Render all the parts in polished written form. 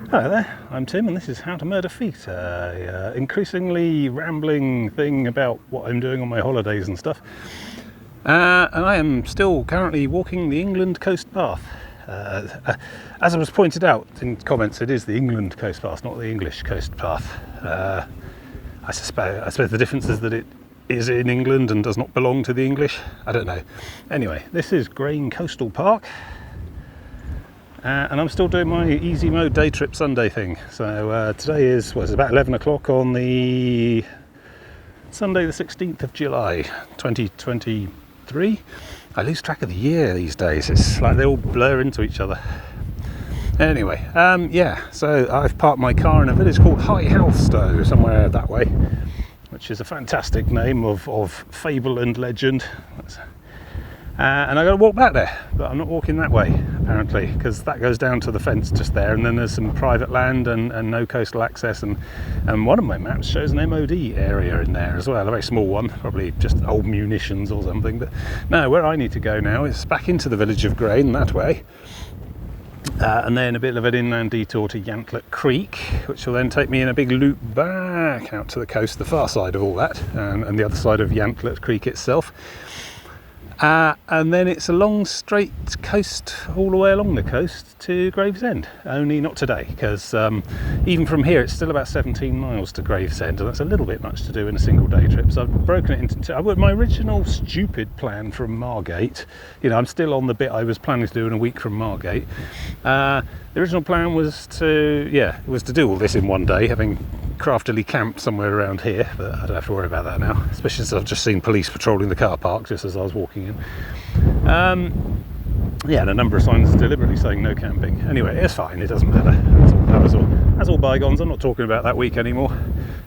Hello there, I'm Tim and this is How to Murder Feet, a increasingly rambling thing about what I'm doing on my holidays and stuff. And I am still currently walking the England coast path. As I was pointed out in comments, it is the England coast path, not the English coast path. I suppose the difference is that it is in England and does not belong to the English. I don't know. Anyway, this is Grain Coastal Park. And I'm still doing my easy mode day trip Sunday thing. So today is, it's about 11 o'clock on the Sunday the 16th of July 2023. I lose track of the year these days. It's like they all blur into each other. Anyway, so I've parked my car in a village called Halstow, somewhere that way, which is a fantastic name of fable and legend. And I've got to walk back there, but I'm not walking that way apparently, because that goes down to the fence just there, and then there's some private land and no coastal access, and one of my maps shows an MOD area in there as well, a very small one, probably just old munitions or something. But no, where I need to go now is back into the village of Grain that way, and then a bit of an inland detour to Antler Creek, which will then take me in a big loop back out to the coast, the far side of all that, and the other side of Antler Creek itself. And then it's a long straight coast all the way along the coast to Gravesend, only not today, because even from here it's still about 17 miles to Gravesend, and that's a little bit much to do in a single day trip. So I've broken it into two. My original stupid plan from Margate, I'm still on the bit I was planning to do in a week from Margate. The original plan was to do all this in one day, having craftily camped somewhere around here, but I don't have to worry about that now, especially since I've just seen police patrolling the car park just as I was walking in. And a number of signs deliberately saying no camping. Anyway, it's fine, it doesn't matter. That's all bygones. I'm not talking about that week anymore.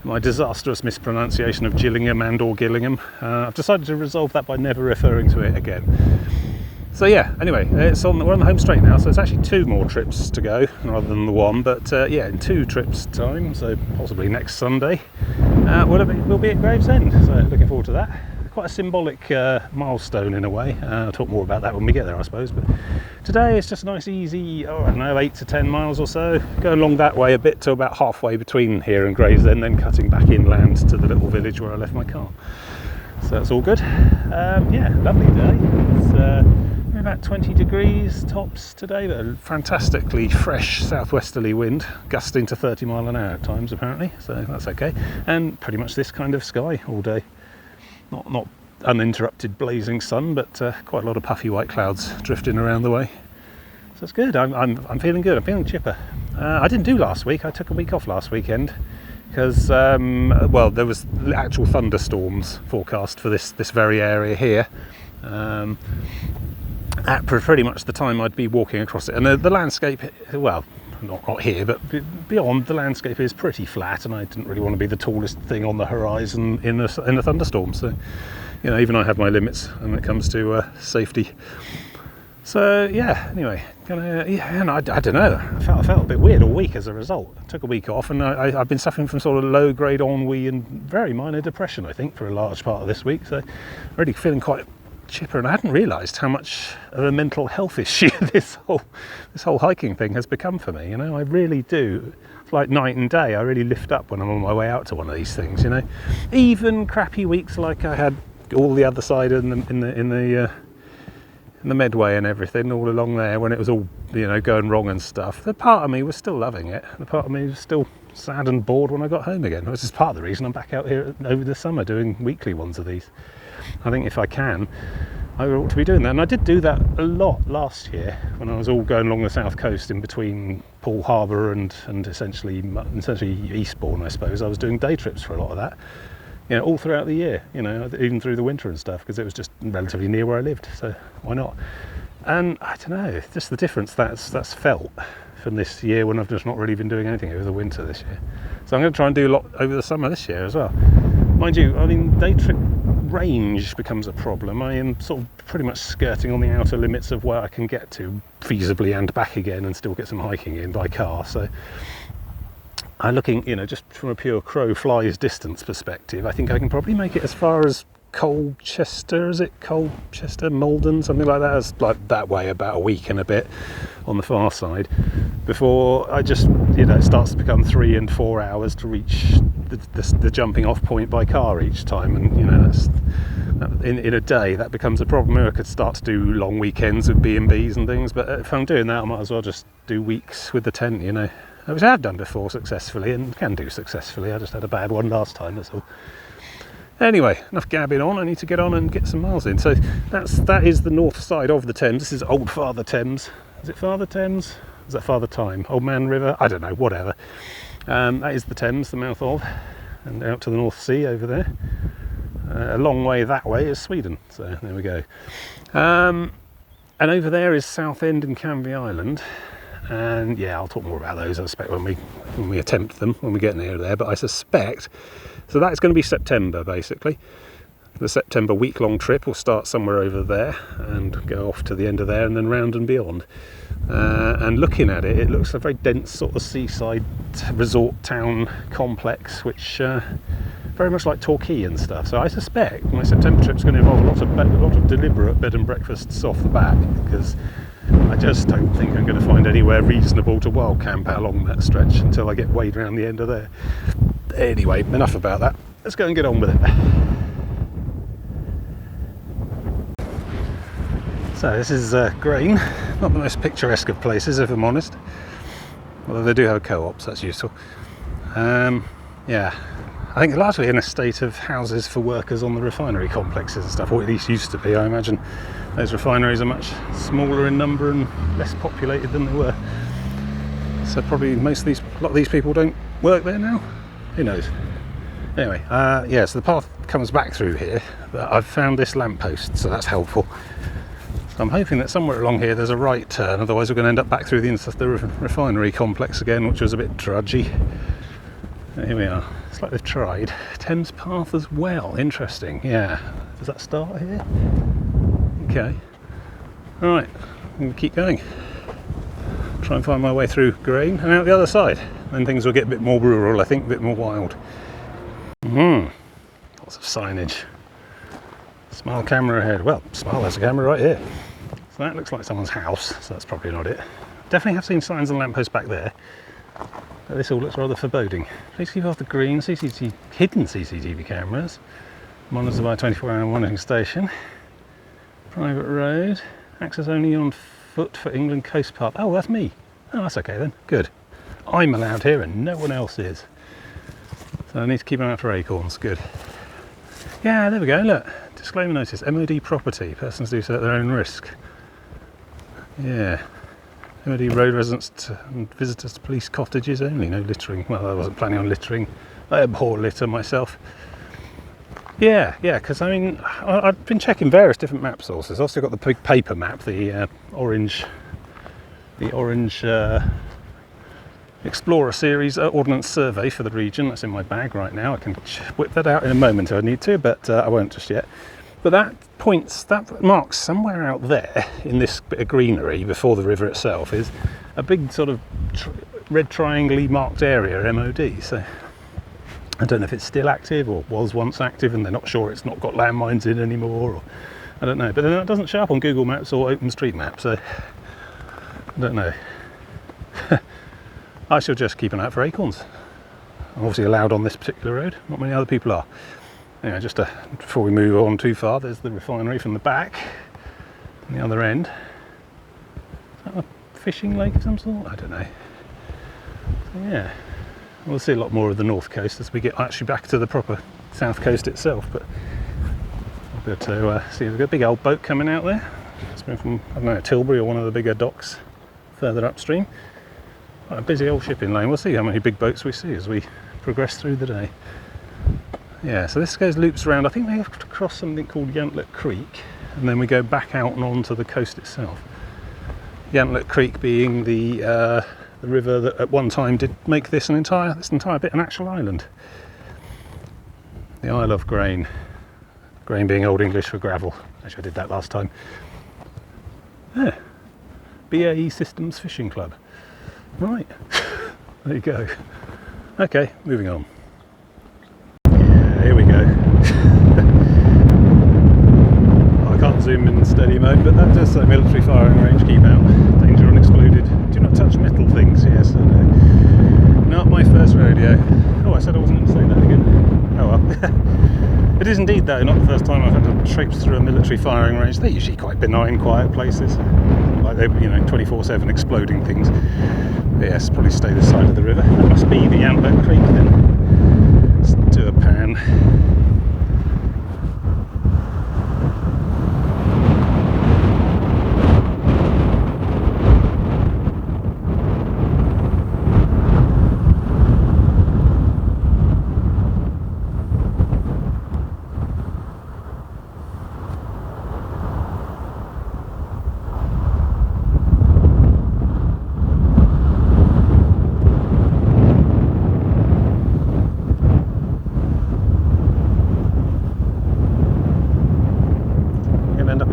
My disastrous mispronunciation of Gillingham and or Gillingham. I've decided to resolve that by never referring to it again. So anyway, we're on the home straight now, so it's actually two more trips to go rather than the one, but in 2 trips time, so possibly next Sunday, we'll be at Gravesend, so looking forward to that. Quite a symbolic milestone in a way. I'll talk more about that when we get there, I suppose, but today it's just a nice easy, 8 to 10 miles or so, going along that way a bit to about halfway between here and Gravesend, then cutting back inland to the little village where I left my car. So that's all good. Lovely day. It's about 20 degrees tops today, but a fantastically fresh southwesterly wind, gusting to 30 mile an hour at times apparently, so that's okay. And pretty much this kind of sky all day. Not uninterrupted blazing sun, but quite a lot of puffy white clouds drifting around the way. So it's good. I'm feeling good. I'm feeling chipper. I didn't do last week. I took a week off last weekend because there was actual thunderstorms forecast for this very area here. At pretty much the time I'd be walking across it, and the landscape, well, not here, but beyond, the landscape is pretty flat, and I didn't really want to be the tallest thing on the horizon in a thunderstorm. So, even I have my limits when it comes to safety. So anyway, I don't know. I felt a bit weird all week as a result. I took a week off, and I've been suffering from sort of low-grade ennui and very minor depression, I think, for a large part of this week. So, really feeling quite chipper, and I hadn't realised how much of a mental health issue this whole hiking thing has become for me. I really do. It's like night and day. I really lift up when I'm on my way out to one of these things. Even crappy weeks like I had all the other side in the Medway and everything all along there, when it was all going wrong and stuff. The part of me was still loving it. The part of me was still sad and bored when I got home again. Which is part of the reason I'm back out here over the summer doing weekly ones of these. I think if I can, I ought to be doing that. And I did do that a lot last year when I was all going along the south coast in between Poole Harbour and essentially Eastbourne, I suppose. I was doing day trips for a lot of that, all throughout the year, even through the winter and stuff, because it was just relatively near where I lived, so why not? And I don't know, just the difference that's felt from this year when I've just not really been doing anything over the winter this year. So I'm going to try and do a lot over the summer this year as well. Mind you, day trip range becomes a problem. I am sort of pretty much skirting on the outer limits of where I can get to feasibly and back again and still get some hiking in by car. So I'm looking, just from a pure crow flies distance perspective, I think I can probably make it as far as Colchester, is it? Colchester, Malden, something like that. It's like that way, about a week and a bit on the far side, before I just, it starts to become 3 and 4 hours to reach the jumping off point by car each time, and that's in a day that becomes a problem. I could start to do long weekends with B&Bs and things, but if I'm doing that, I might as well just do weeks with the tent, which I have done before successfully and can do successfully. I just had a bad one last time, that's all. Anyway, enough gabbing on. I need to get on and get some miles in. So that is the north side of the Thames. This is Old Father Thames. Is it Father Thames? Is that Father Time? Old Man River? I don't know, whatever. That is the Thames, the mouth of, and out to the North Sea over there. A long way that way is Sweden. So there we go. And over there is Southend and Canvey Island. And yeah, I'll talk more about those, I suspect, when we attempt them, when we get near there. But I suspect, so that's going to be September, basically. The September week-long trip will start somewhere over there and go off to the end of there and then round and beyond. And looking at it, it looks a very dense sort of seaside resort town complex, which very much like Torquay and stuff. So I suspect my September trip's going to involve a lot of deliberate bed and breakfasts off the back, because I just don't think I'm going to find anywhere reasonable to wild camp out along that stretch until I get weighed around the end of there. Anyway, enough about that. Let's go and get on with it. So this is Grain, not the most picturesque of places, if I'm honest. Although they do have co-ops, that's useful. Yeah, I think largely in a state of houses for workers on the refinery complexes and stuff, or at least used to be. I imagine those refineries are much smaller in number and less populated than they were. So probably a lot of these people don't work there now. Who knows? Anyway, yeah, so the path comes back through here, but I've found this lamppost, so that's helpful. So I'm hoping that somewhere along here there's a right turn, otherwise we're going to end up back through the refinery complex again, which was a bit drudgy. Here we are. It's like they've tried. Thames Path as well. Interesting. Yeah. Does that start here? Okay. Alright. I'm going to keep going. Try and find my way through Grain and out the other side. Then things will get a bit more rural, I think, a bit more wild. Lots of signage. Smile camera ahead. Well, Smile has a camera right here. So that looks like someone's house, so that's probably not it. Definitely have seen signs and lampposts back there. But this all looks rather foreboding. Please keep off the green hidden CCTV cameras. Monitored by a 24-hour monitoring station. Private road. Access only on foot for England Coast Path. Oh, that's me. Oh, that's okay then. Good. I'm allowed here and no one else is. So I need to keep an eye out for acorns. Good. Yeah, there we go. Look. Disclaimer notice. MOD property. Persons do so at their own risk. Yeah. MOD road residents and visitors to police cottages only, no littering. Well, I wasn't planning on littering. I abhor litter myself. Yeah, because I mean, I've been checking various different map sources. I've also got the big paper map, the orange Explorer series ordnance survey for the region. That's in my bag right now. I can whip that out in a moment if I need to, but I won't just yet. But that marks somewhere out there in this bit of greenery before the river itself is a big sort of red triangle-y marked area, MOD. So I don't know if it's still active or was once active and they're not sure it's not got landmines in anymore, or I don't know. But then that doesn't show up on Google Maps or OpenStreetMap, so I don't know. I shall just keep an eye out for acorns. I'm obviously allowed on this particular road, not many other people are. Anyway, just before we move on too far, there's the refinery from the back, on the other end. Is that a fishing lake of some sort? I don't know. So yeah, we'll see a lot more of the north coast as we get actually back to the proper south coast itself, but I'll be able to see we've got a big old boat coming out there. It's been from, I don't know, Tilbury or one of the bigger docks further upstream. Quite a busy old shipping lane. We'll see how many big boats we see as we progress through the day. Yeah, so this loops around. I think they have to cross something called Antler Creek, and then we go back out and onto the coast itself. Antler Creek being the river that at one time did make this entire bit an actual island. The Isle of Grain. Grain being Old English for gravel. Actually, I did that last time. Yeah. BAE Systems Fishing Club. Right. There you go. Okay, moving on. Yeah, here we go. zoom in steady mode, but that does say military firing range, keep out, danger unexploded, do not touch metal things. Yes, I know. Not my first rodeo. Oh, I said I wasn't going to say that again. Oh well. It is indeed though not the first time I've had to traipse through a military firing range. They're usually quite benign, quiet places, like they, 24/7 exploding things. But yes, probably stay this side of the river. That must be the Antler Creek then. Let's do a pan.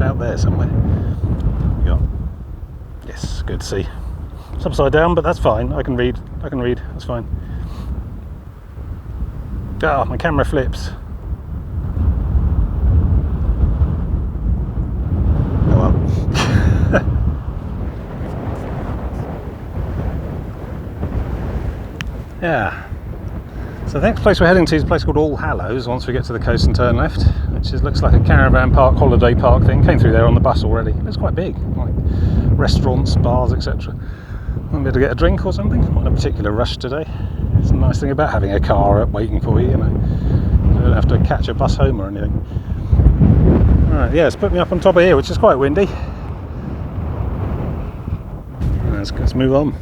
Out there somewhere. Yes, good to see. It's upside down, but that's fine. I can read. That's fine. Ah, my camera flips. Oh well. Yeah. So the next place we're heading to is a place called Hallows once we get to the coast and turn left, which looks like a caravan park, holiday park thing. Came through there on the bus already. It's quite big, like restaurants, bars, etc. Might be able to get a drink or something. Not in a particular rush today. It's a nice thing about having a car waiting for you, You don't have to catch a bus home or anything. Alright, yeah, it's put me up on top of here, which is quite windy. Let's move on.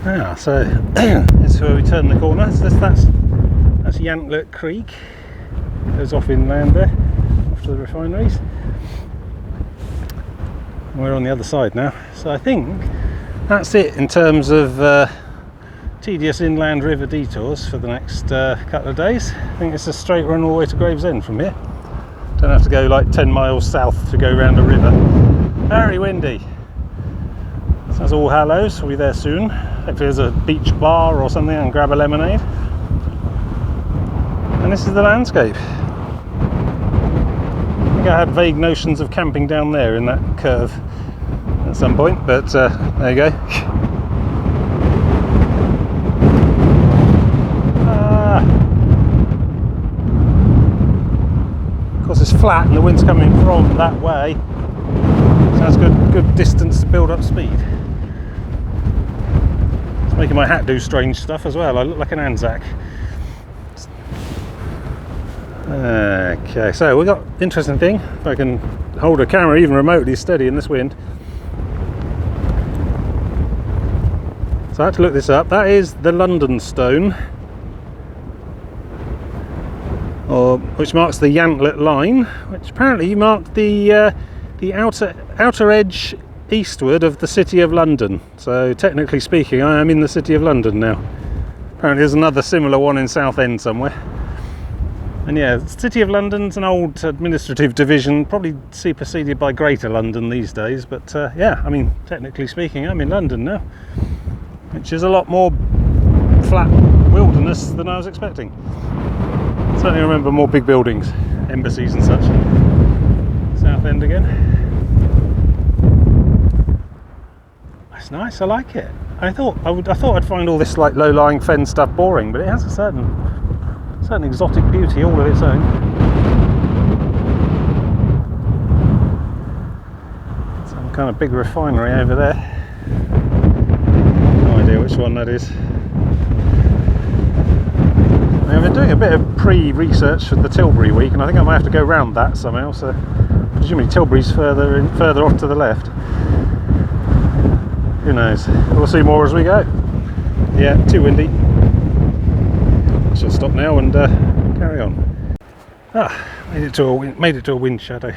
Ah, so this is where we turn the corner. So that's Antler Creek. Goes off inland there, off to the refineries. We're on the other side now. So I think that's it in terms of tedious inland river detours for the next couple of days. I think it's a straight run all the way to Gravesend from here. Don't have to go like 10 miles south to go around a river. Very windy. So that's all Hallows. We'll be there soon. Hopefully there's a beach bar or something and grab a lemonade. And this is the landscape. I think I had vague notions of camping down there in that curve at some point, but there you go. Of course it's flat and the wind's coming from that way, so that's good distance to build up speed. Making my hat do strange stuff as well. I look like an Anzac. Okay, so we've got interesting thing. If I can hold a camera even remotely steady in this wind. So I had to look this up. That is the London Stone, which marks the Yantlet line, which apparently marked the outer edge eastward of the City of London. So technically speaking, I am in the City of London now. Apparently there's another similar one in Southend somewhere. And yeah, the City of London's an old administrative division, probably superseded by Greater London these days, but yeah, I mean, technically speaking, I'm in London now, which is a lot more flat wilderness than I was expecting. Certainly remember more big buildings, embassies and such. Southend again. It's nice, I like it. I thought I'd find all this like low-lying fen stuff boring, but it has a certain exotic beauty all of its own. Some kind of big refinery over there. No idea which one that is. I've been doing a bit of pre-research for the Tilbury week, and I think I might have to go round that somehow. So presumably Tilbury's further off to the left. Who knows? We'll see more as we go. Yeah, too windy. Shall stop now and carry on. Made it to a wind shadow.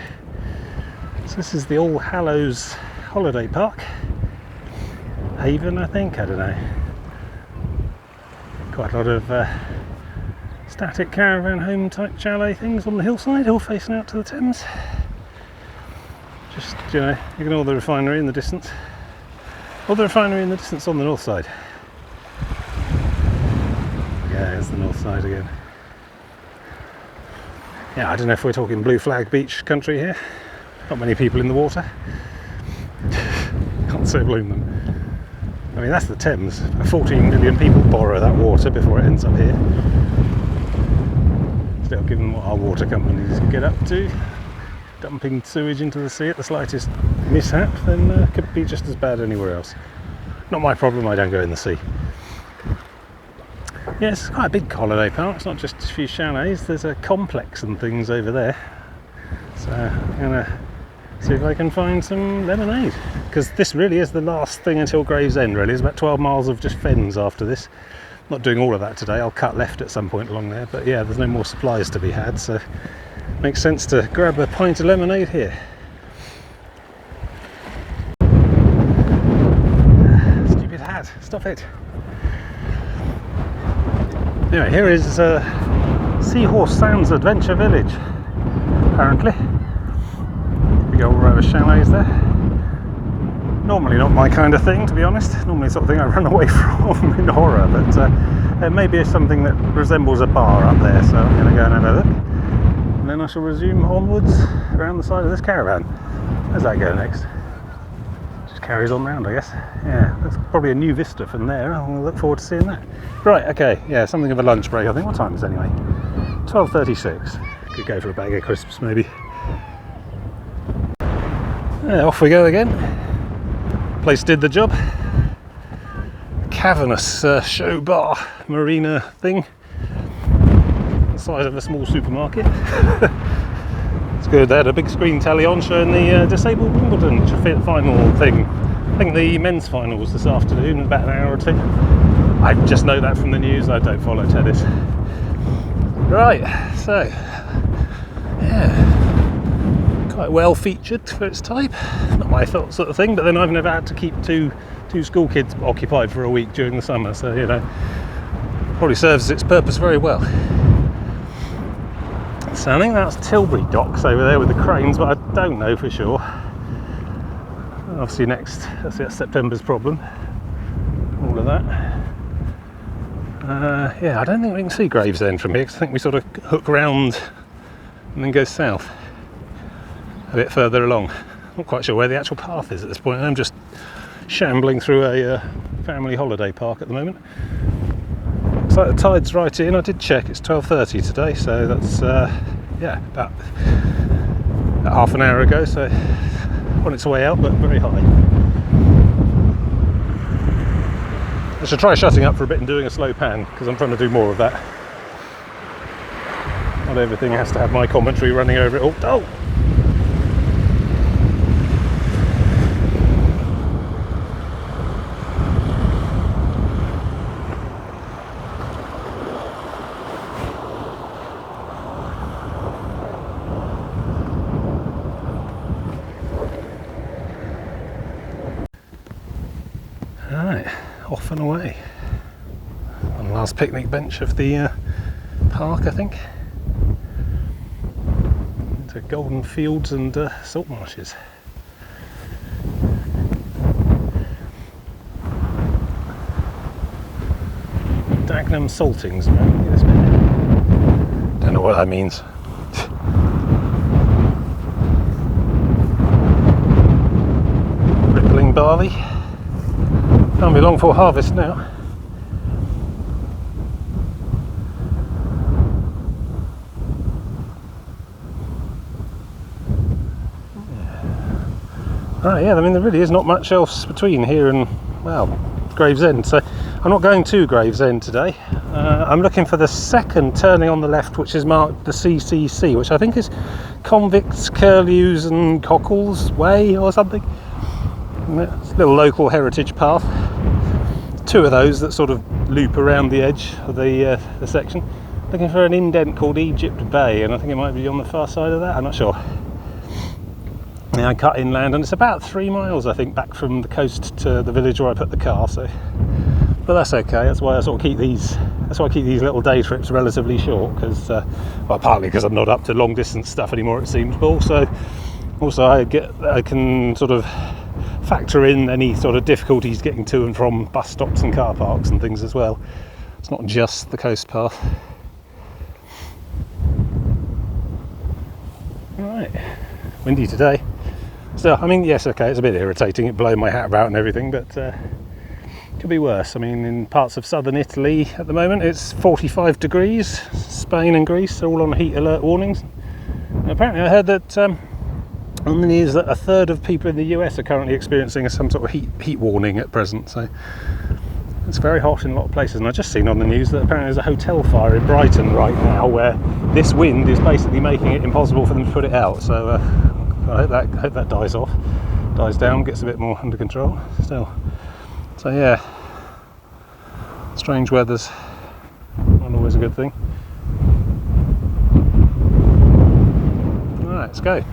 So this is the All Hallows holiday park. Haven, I think. I don't know. Quite a lot of static caravan home type chalet things on the hillside, all facing out to the Thames. Just ignore the refinery in the distance. Or the refinery in the distance on the north side. Yeah, it's the north side again. Yeah, I don't know if we're talking blue flag beach country here. Not many people in the water. Can't so blame them. I mean, that's the Thames. 14 million people borrow that water before it ends up here. Still, given what our water companies get up to, dumping sewage into the sea at the slightest mishap, then it could be just as bad anywhere else. Not my problem, I don't go in the sea. Yeah, it's quite a big holiday park. It's not just a few chalets, there's a complex and things over there. So I'm gonna see if I can find some lemonade, because this really is the last thing until Gravesend. Really, it's about 12 miles of just fens after this. Not doing all of that today, I'll cut left at some point along there, but yeah, there's no more supplies to be had, so makes sense to grab a pint of lemonade here. Stupid hat, stop it. Anyway, here is Seahorse Sands Adventure Village, apparently. Big old row of chalets there. Normally not my kind of thing, to be honest. Normally the sort of thing I run away from in horror, but it may be something that resembles a bar up there, so I'm going to go and have a look. And then I shall resume onwards around the side of this caravan. Where's that go next? Just carries on round, I guess. Yeah, that's probably a new vista from there. I'll look forward to seeing that. Right, okay, yeah, something of a lunch break, I think. What time is it anyway? 12:36. Could go for a bag of crisps, maybe. Yeah, off we go again. Place did the job. Cavernous show bar marina thing. The size of a small supermarket. It's good. They had a big screen telly on showing the disabled Wimbledon final thing. I think the men's final was this afternoon, in about an hour or two. I just know that from the news. I don't follow tennis. Right, so yeah. Quite well featured for its type. Not my sort of thing, but then I've never had to keep two school kids occupied for a week during the summer, so you know, probably serves its purpose very well. So I think that's Tilbury docks over there with the cranes, but I don't know for sure. Obviously that's September's problem, all of that. Yeah, I don't think we can see Gravesend from here, because I think we sort of hook round and then go south a bit further along. Not quite sure where the actual path is at this point. I'm just shambling through a family holiday park at the moment. Looks like the tide's right in. I did check, it's 12:30 today, so that's yeah, about half an hour ago, so on its way out, but very high. I should try shutting up for a bit and doing a slow pan, because I'm trying to do more of that. Not everything has to have my commentary running over it all. Oh! Right, off and away. On the last picnic bench of the park, I think. Into golden fields and salt marshes. Dagenham saltings, apparently, this bit. Don't know what that means. Rippling barley. Can't be long for harvest now. Right, yeah, I mean there really is not much else between here and, well, Gravesend, so I'm not going to Gravesend today. I'm looking for the second turning on the left, which is marked the CCC, which I think is Convicts, Curlews and Cockles Way or something. It's a little local heritage path. Two of those that sort of loop around the edge of the section. Looking for an indent called Egypt Bay, and I think it might be on the far side of that, I'm not sure. Yeah, I cut inland, and it's about 3 miles, I think, back from the coast to the village where I put the car. So, but that's okay. That's why I sort of keep these. That's why I keep these little day trips relatively short, because, well, partly because I'm not up to long distance stuff anymore, it seems, but also I can sort of factor in any sort of difficulties getting to and from bus stops and car parks and things as well. It's not just the coast path. Right, windy today. So, I mean, yes, okay, it's a bit irritating, it blowing my hat about and everything, but could be worse. I mean, in parts of southern Italy at the moment, it's 45 degrees. Spain and Greece are all on heat alert warnings. And apparently, I heard that on the news that a third of people in the US are currently experiencing some sort of heat warning at present. So it's very hot in a lot of places. And I've just seen on the news that apparently there's a hotel fire in Brighton right now, where this wind is basically making it impossible for them to put it out. So I hope that dies down, gets a bit more under control still. So yeah, strange weather's not always a good thing. Alright, let's go.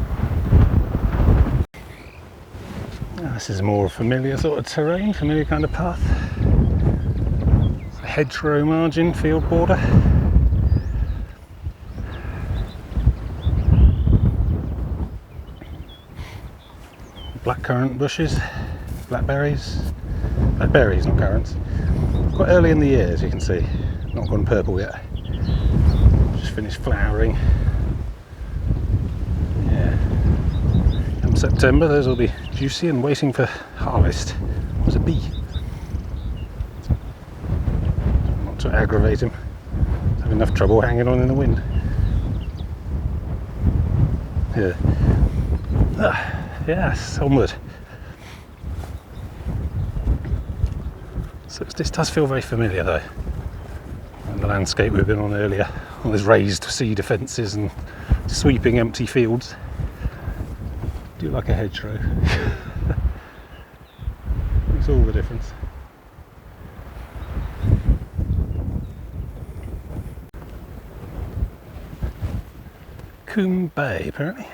This is more familiar sort of terrain, familiar kind of path. It's a hedgerow margin, field border. Blackcurrant bushes, blackberries, not currants. Quite early in the year, as you can see, not gone purple yet. Just finished flowering. Yeah. Come September, those will be juicy and waiting for harvest. There's a bee. Not to aggravate him. Have enough trouble hanging on in the wind. Yeah. Yes, onward. So this does feel very familiar though. And the landscape we've been on earlier, all these raised cedar fences and sweeping empty fields. Do like a hedgerow. Makes all the difference. Kumbay, apparently.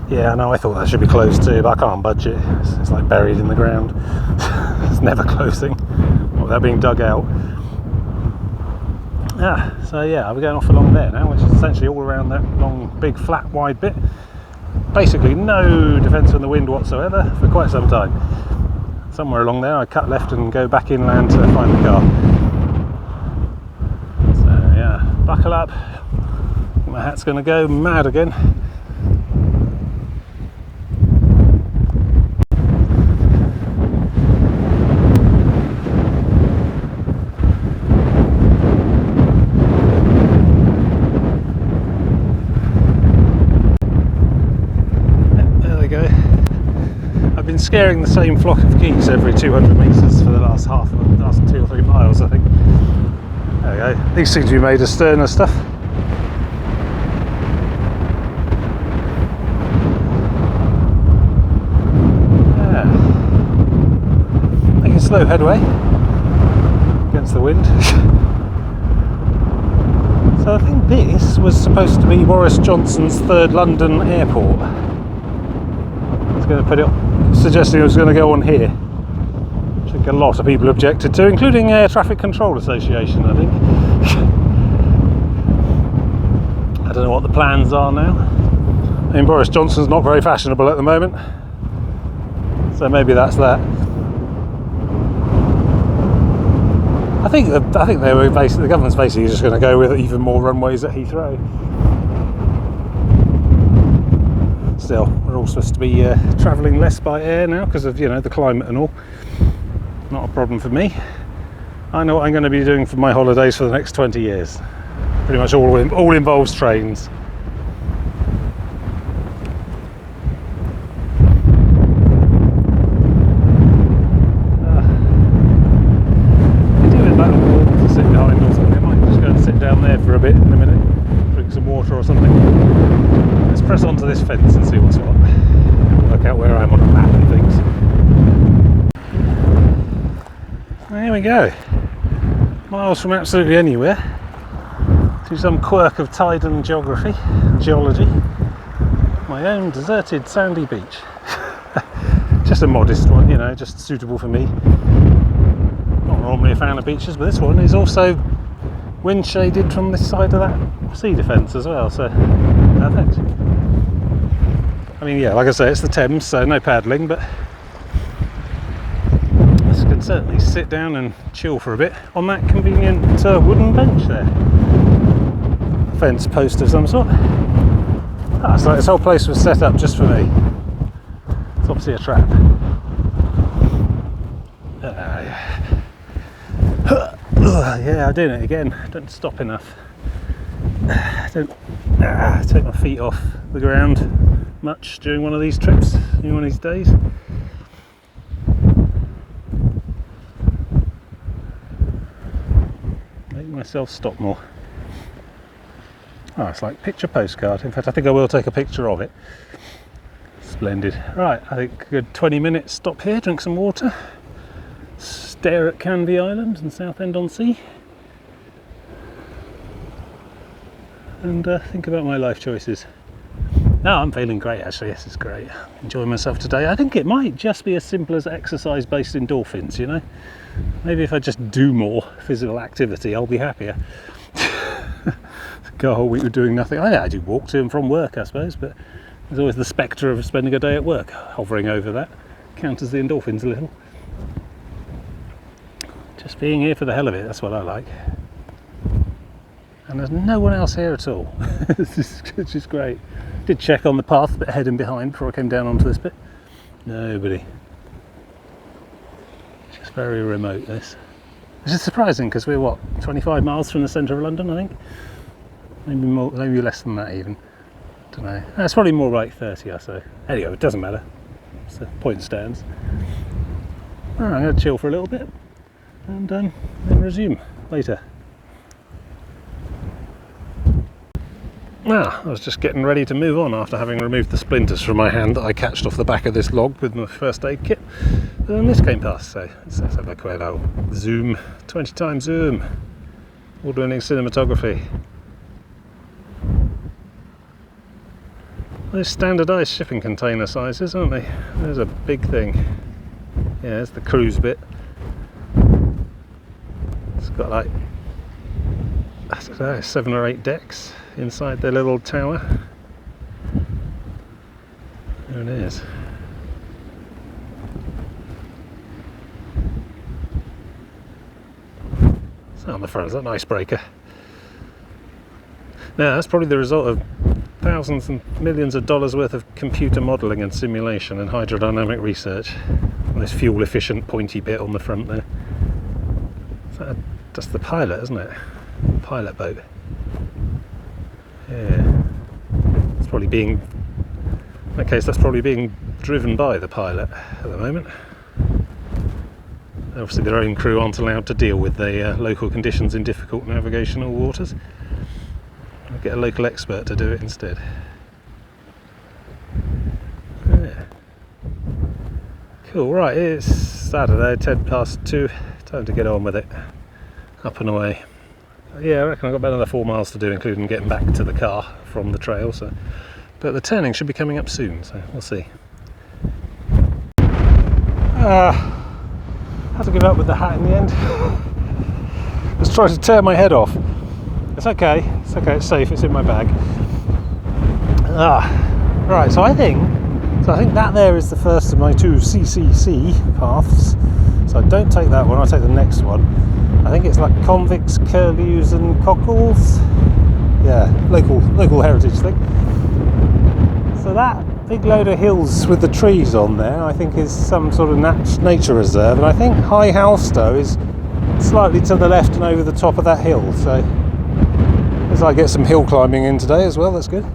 Yeah, I know, I thought that should be closed too, but I can't budge it. It's like buried in the ground. It's never closing without being dug out. So yeah, we're going off along there now, which is essentially all around that long, big, flat, wide bit. Basically no defence from the wind whatsoever for quite some time. Somewhere along there I cut left and go back inland to find the car. So yeah, buckle up. My hat's going to go mad again. Scaring the same flock of geese every 200 metres for the last 2 or 3 miles, I think. There we go. These seem to be made of sterner stuff. Yeah. Making slow headway against the wind. So I think this was supposed to be Boris Johnson's third London airport. I was going to put it suggesting it was going to go on here, which I think a lot of people objected to, including Air Traffic Control Association, I think. I don't know what the plans are now. I mean, Boris Johnson's not very fashionable at the moment, so maybe that's that. I think they were basically, the government's basically just going to go with even more runways at Heathrow. Still, we're all supposed to be travelling less by air now because of, you know, the climate and all. Not a problem for me. I know what I'm going to be doing for my holidays for the next 20 years. Pretty much all involves trains. I do it that wall to sit behind or something. I might just go and sit down there for a bit in a minute, drink some water or something. Let's press onto this fence and see what's what. Work out where I am on a map and things. There we go. Miles from absolutely anywhere to some quirk of tide and geology. My own deserted sandy beach. Just a modest one, you know, just suitable for me. Not normally a fan of beaches, but this one is also wind shaded from this side of that sea defence as well, so perfect. I mean, yeah, like I say, it's the Thames, so no paddling, but this can certainly sit down and chill for a bit on that convenient wooden bench there. Fence post of some sort. Ah, so this whole place was set up just for me. It's obviously a trap. Yeah, I'm doing it again. Don't stop enough. Don't take my feet off the ground much during one of these trips, during one of these days. Make myself stop more. Oh, it's like picture postcard. In fact, I think I will take a picture of it. Splendid. Right, I think a good 20 minutes stop here, drink some water, stare at Canvey Island and Southend-on-Sea, and think about my life choices. No, I'm feeling great actually. This is great. Enjoying myself today. I think it might just be as simple as exercise-based endorphins, you know? Maybe if I just do more physical activity, I'll be happier. Go a whole week of doing nothing. I do walk to and from work, I suppose, but there's always the spectre of spending a day at work hovering over that. Counters the endorphins a little. Just being here for the hell of it, that's what I like. And there's no one else here at all. It's just great. Did check on the path a bit ahead and behind before I came down onto this bit. Nobody. Just very remote, this. Which is surprising because we're, what, 25 miles from the centre of London, I think? Maybe more, maybe less than that even. Don't know. It's probably more like 30 or so. Anyway, it doesn't matter. So the point stands. Right, I'm going to chill for a little bit and then resume later. I was just getting ready to move on after having removed the splinters from my hand that I catched off the back of this log with my first aid kit. And then this came past, so let's have a quick old zoom, 20 times zoom, award-winning cinematography. Those standardised shipping container sizes, aren't they? There's a big thing. Yeah, there's the cruise bit. It's got like, I don't know, 7 or 8 decks inside their little tower. There it is. So on the front is an icebreaker. Now that's probably the result of thousands and millions of dollars worth of computer modelling and simulation and hydrodynamic research. And this fuel efficient pointy bit on the front there. That's the pilot, isn't it? Pilot boat. Yeah. It's probably being, in that case, that's probably being driven by the pilot at the moment. Obviously their own crew aren't allowed to deal with the local conditions in difficult navigational waters. I'll get a local expert to do it instead. Yeah. Cool, right, it's Saturday, 2:10. Time to get on with it. Up and away. Yeah, I reckon I've got about another 4 miles to do, including getting back to the car from the trail. So, but the turning should be coming up soon, so we'll see. Had to give up with the hat in the end. Just trying to tear my head off. It's okay, it's safe, it's in my bag. Right, so I think that there is the first of my 2 CCC paths. So I don't take that one, I'll take the next one. I think it's like convicts, curlews and cockles. Yeah, local heritage thing. So that big load of hills with the trees on there, I think is some sort of nature reserve. And I think High Halstow is slightly to the left and over the top of that hill. So as I get some hill climbing in today as well, that's good.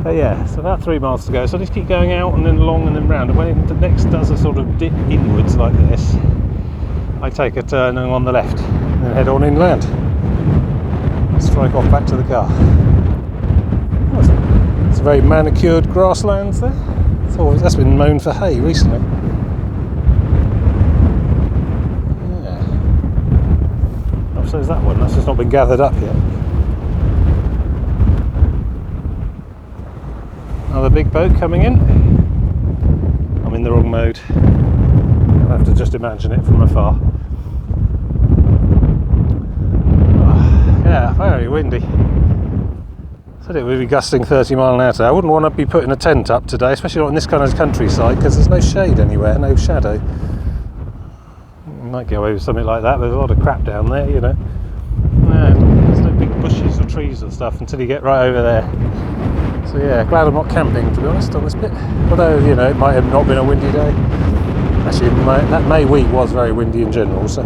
But yeah, so about 3 miles to go. So I just keep going out and then along and then round. And when it next does a sort of dip inwards like this, I take a turn on the left and then head on inland. Strike off back to the car. It's a very manicured grasslands there. That's been mown for hay recently. Yeah. Oh, so is that one. That's just not been gathered up yet. Another big boat coming in. I'm in the wrong mode. I'll have to just imagine it from afar. Yeah, very windy. Said it would be gusting 30 mile an hour today. I wouldn't want to be putting a tent up today, especially not in this kind of countryside, because there's no shade anywhere, no shadow. You might get away with something like that. There's a lot of crap down there, you know. There's no big bushes or trees or stuff until you get right over there. So yeah, glad I'm not camping, to be honest, on this bit. Although, you know, it might have not been a windy day. Actually, that May week was very windy in general, so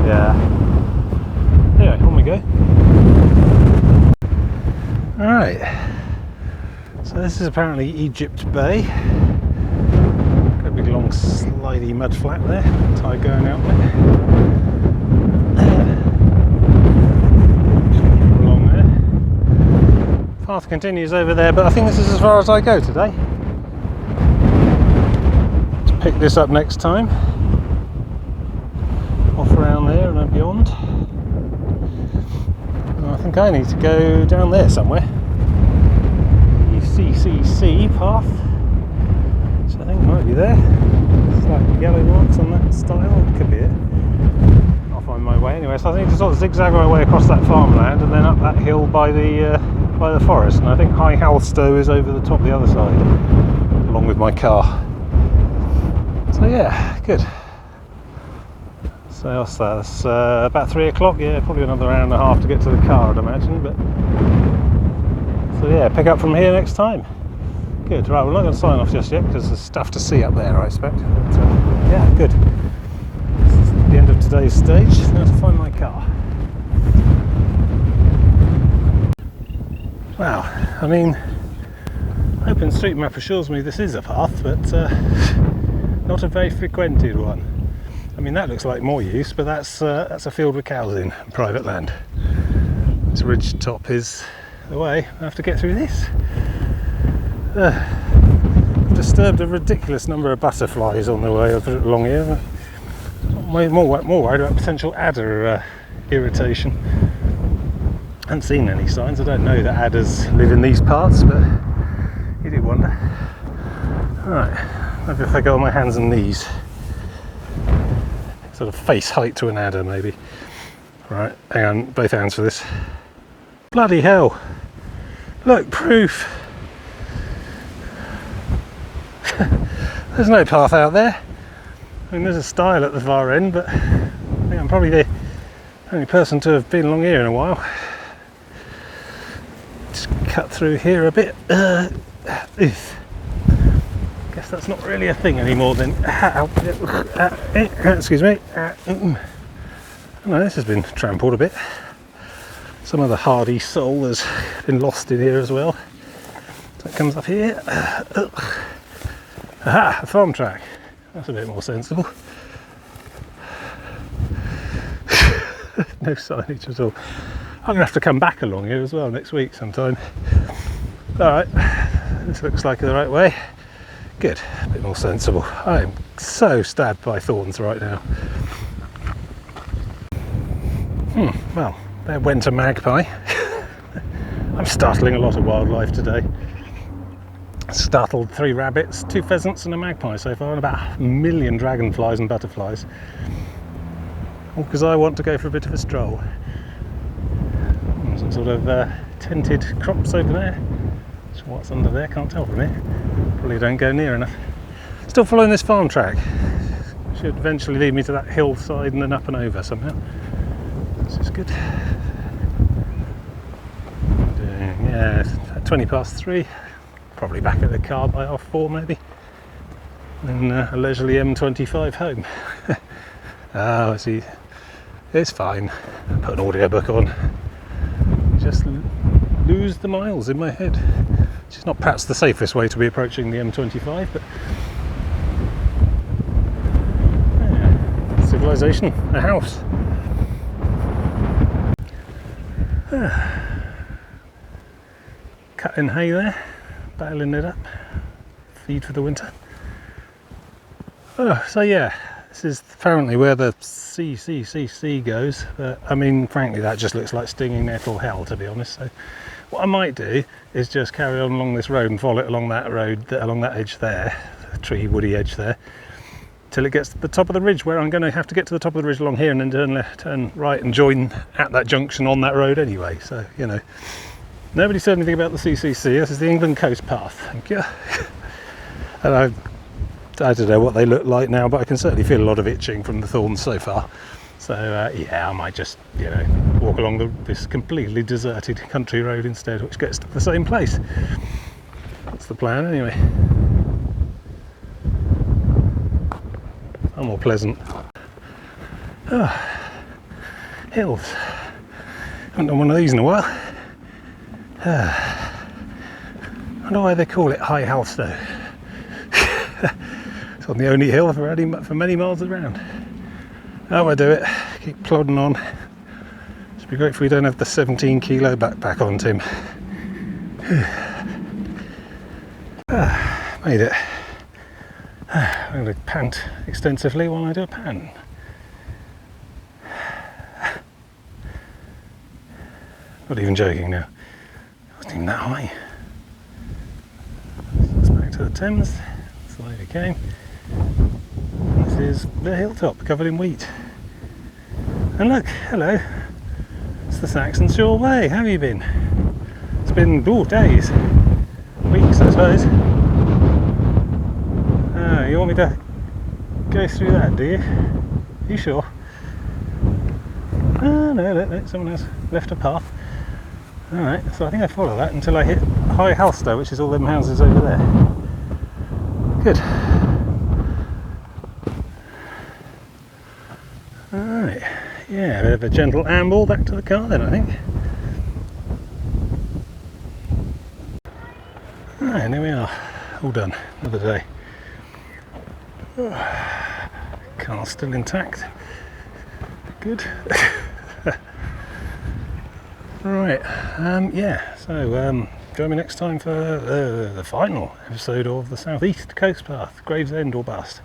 yeah. Anyway, on we go. Alright, so this is apparently Egypt Bay. Got a big long slidey mud flat there, tide going out there. Along there. Path continues over there, but I think this is as far as I go today. Let's pick this up next time. Off around there and then beyond. I think I need to go down there somewhere. The CCC path, so I think it might be there. It's like yellow marks on that style, it could be it. I'll find my way anyway. So I need to sort of zigzag my way across that farmland and then up that hill by the forest. And I think High Halstow is over the top the other side, along with my car. So yeah, good. So what's that? It's about 3 o'clock, yeah, probably another hour and a half to get to the car, I'd imagine. But so yeah, pick up from here next time. Good, right, we're not going to sign off just yet because there's stuff to see up there, I expect. But yeah, good. This is the end of today's stage. Now to find my car. Wow, I mean, OpenStreetMap assures me this is a path, but not a very frequented one. I mean, that looks like more use, but that's a field with cows in, private land. This Ridgetop is the way. I have to get through this. I've disturbed a ridiculous number of butterflies on the way along here. I'm more worried about potential adder irritation. I haven't seen any signs. I don't know that adders live in these parts, but you do wonder. Alright, maybe if I go on my hands and knees. Sort of face height to an adder, maybe. Right, hang on, both hands for this. Bloody hell! Look, proof! There's no path out there. I mean, there's a stile at the far end, but I think I'm probably the only person to have been along here in a while. Just cut through here a bit. Guess that's not really a thing anymore then. Excuse me. No, this has been trampled a bit. Some of the hardy soul has been lost in here as well. So it comes up here. Aha, a farm track. That's a bit more sensible. No signage at all. I'm going to have to come back along here as well next week sometime. Alright, this looks like the right way. Good, a bit more sensible. I am so stabbed by thorns right now. Well, there went a magpie. I'm startling a lot of wildlife today. Startled 3 rabbits, 2 pheasants and a magpie so far, and about 1 million dragonflies and butterflies. All because I want to go for a bit of a stroll. Some sort of tented crops over there. So what's under there, can't tell from here. Probably don't go near enough. Still following this farm track. Should eventually lead me to that hillside and then up and over somehow. This is good. Yeah, it's 20 past 3. Probably back at the car by 4:30 maybe. And a leisurely M25 home. Oh, see, it's fine. Put an audiobook on. Just lose the miles in my head. Which is not perhaps the safest way to be approaching the M25, but yeah, civilization, a house. Cutting hay there, baling it up, feed for the winter. Oh, so yeah, this is apparently where the CCCC goes, but I mean, frankly, that just looks like stinging nettle hell, to be honest. So what I might do is just carry on along this road and follow it along that road, along that edge there, the tree woody edge there, till it gets to the top of the ridge, where I'm going to have to get to the top of the ridge along here and then turn left, turn right and join at that junction on that road anyway. So, you know, nobody said anything about the CCC. This is the England Coast Path, thank you. And I don't know what they look like now, but I can certainly feel a lot of itching from the thorns so far. So yeah, I might just, you know, walk along this completely deserted country road instead, which gets to the same place. That's the plan anyway. Far more pleasant. Oh, hills. Haven't done one of these in a while. I wonder why they call it High Halstow. It's on the only hill for many miles around. Oh, I do it. Keep plodding on. It'd be great if we don't have the 17 kilo backpack on, Tim. Made it. I'm going to pant extensively while I do a pan. Not even joking now. It wasn't even that high. Let's back to the Thames. That's the way we came. This is the hilltop covered in wheat. And look, hello. It's the Saxon Shore Way. How have you been? It's been days. Weeks, I suppose. Oh, you want me to go through that, do you? Are you sure? Oh, no, look, someone has left a path. Alright, so I think I follow that until I hit High Halstow, which is all them houses over there. Good. Alright, yeah, a bit of a gentle amble back to the car then, I think. Alright, and there we are, all done, another day. Car's still intact. Good. Right, yeah, so join me next time for the final episode of the South East Coast Path, Gravesend or Bust.